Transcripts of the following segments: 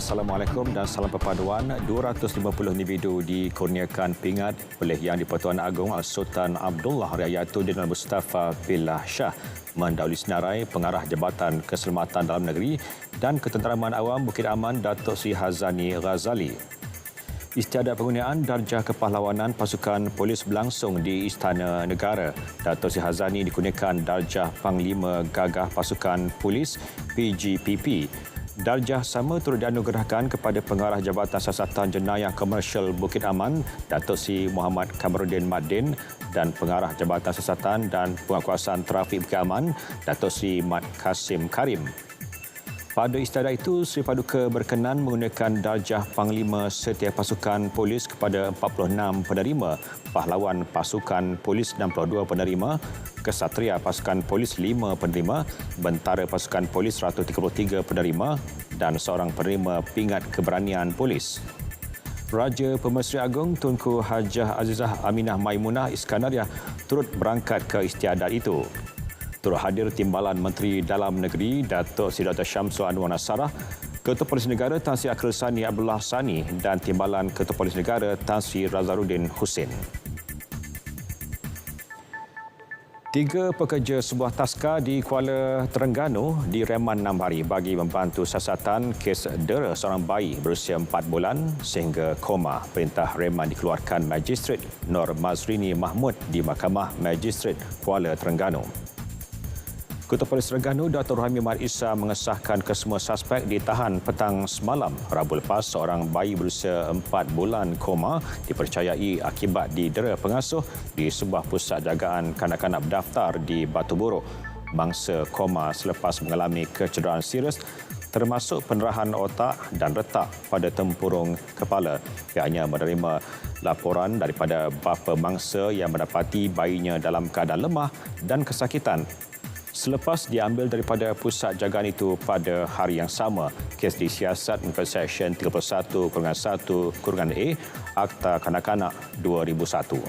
Assalamualaikum dan salam perpaduan. 250 individu dikurniakan pingat oleh Yang di-Pertuan Agong Al-Sultan Abdullah Riayatuddin Al-Mustafa Billah Shah mendahului senarai Pengarah Jabatan Keselamatan Dalam Negeri dan Ketenteraman Awam Bukit Aman Datuk Seri Hazani Ghazali. Istiadat penggunaan darjah kepahlawanan pasukan polis berlangsung di Istana Negara. Datuk Seri Hazani dikurniakan darjah Panglima Gagah Pasukan Polis PGPP. Darjah sama turut dianugerahkan kepada Pengarah Jabatan Siasatan Jenayah Komersial Bukit Aman, Datuk Seri Muhammad Kamaruddin Madin dan Pengarah Jabatan Siasatan dan Penguatkuasaan Trafik Bukit Aman, Datuk Seri Mat Kasim Karim. Pada istiadat itu, Seri Paduka berkenan menggunakan darjah Panglima setiap pasukan polis kepada 46 penerima, pahlawan pasukan polis 62 penerima, kesatria pasukan polis 5 penerima, bentara pasukan polis 133 penerima dan seorang penerima pingat keberanian polis. Raja Pemesri Agong Tunku Hajah Azizah Aminah Maimunah Iskandariah turut berangkat ke istiadat itu. Turut hadir Timbalan Menteri Dalam Negeri Datuk Seri Dr. Syamsul Anwar Nasarah, Ketua Polis Negara Tan Sri Akil Sani Abdullah Sani dan Timbalan Ketua Polis Negara Tan Sri Razaruddin Husin. 3 pekerja sebuah taska di Kuala Terengganu direman 6 hari bagi membantu siasatan kes dera seorang bayi berusia 4 bulan sehingga koma. Perintah reman dikeluarkan Magistrate Nur Mazrini Mahmud di Mahkamah Magistrate Kuala Terengganu. Ketua Polis Terengganu Datuk Rohami Mat Isa mengesahkan kesemua suspek ditahan petang semalam. Rabu lepas, seorang bayi berusia 4 bulan koma dipercayai akibat didera pengasuh di sebuah pusat jagaan kanak-kanak berdaftar di Batu Buruk. Mangsa koma selepas mengalami kecederaan serius termasuk pendarahan otak dan retak pada tempurung kepala. Pihaknya menerima laporan daripada bapa mangsa yang mendapati bayinya dalam keadaan lemah dan kesakitan. Selepas diambil daripada pusat jagaan itu pada hari yang sama, kes disiasat mengikut Seksyen 31/1/A Akta Kanak-Kanak 2001.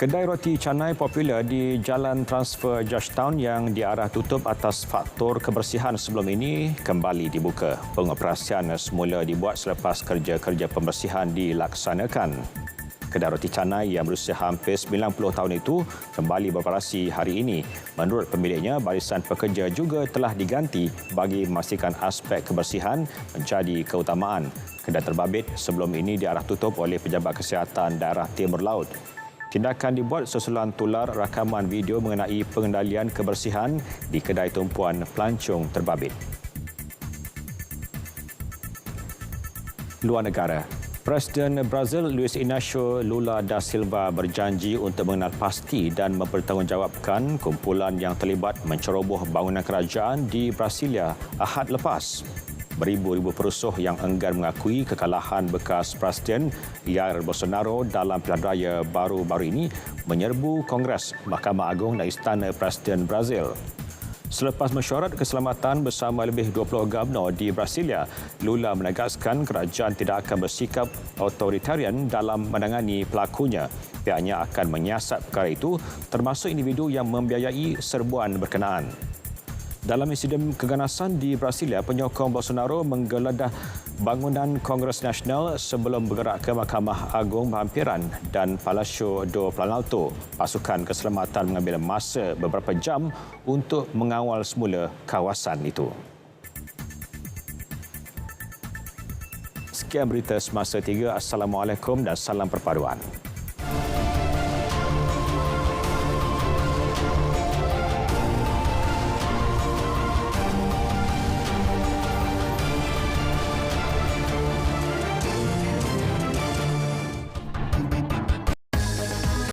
Kedai roti canai popular di Jalan Transfer Georgetown yang diarah tutup atas faktor kebersihan sebelum ini kembali dibuka. Pengoperasian semula dibuat selepas kerja-kerja pembersihan dilaksanakan. Kedai roti canai yang berusia hampir 90 tahun itu kembali beroperasi hari ini. Menurut pemiliknya, barisan pekerja juga telah diganti bagi memastikan aspek kebersihan menjadi keutamaan. Kedai terbabit sebelum ini diarah tutup oleh Pejabat Kesihatan Daerah Timur Laut. Tindakan dibuat susulan tular rakaman video mengenai pengendalian kebersihan di kedai tumpuan pelancong terbabit. Luar negara. Presiden Brazil Luiz Inácio Lula da Silva berjanji untuk mengenal pasti dan mempertanggungjawabkan kumpulan yang terlibat menceroboh bangunan kerajaan di Brasilia Ahad lepas. Beribu-ribu perusuh yang enggan mengakui kekalahan bekas Presiden Jair Bolsonaro dalam pilihan raya baru-baru ini menyerbu Kongres, Mahkamah Agung dan Istana Presiden Brazil. Selepas mesyuarat keselamatan bersama lebih 20 gubernur di Brasilia, Lula menegaskan kerajaan tidak akan bersikap otoritarian dalam menangani pelakunya. Pihaknya akan menyiasat perkara itu termasuk individu yang membiayai serbuan berkenaan. Dalam insiden keganasan di Brasilia, penyokong Bolsonaro menggeledah bangunan Kongres Nasional sebelum bergerak ke Mahkamah Agung Berhampiran dan Palácio do Planalto. Pasukan keselamatan mengambil masa beberapa jam untuk mengawal semula kawasan itu. Sekian berita Semasa 3. Assalamualaikum dan salam perpaduan.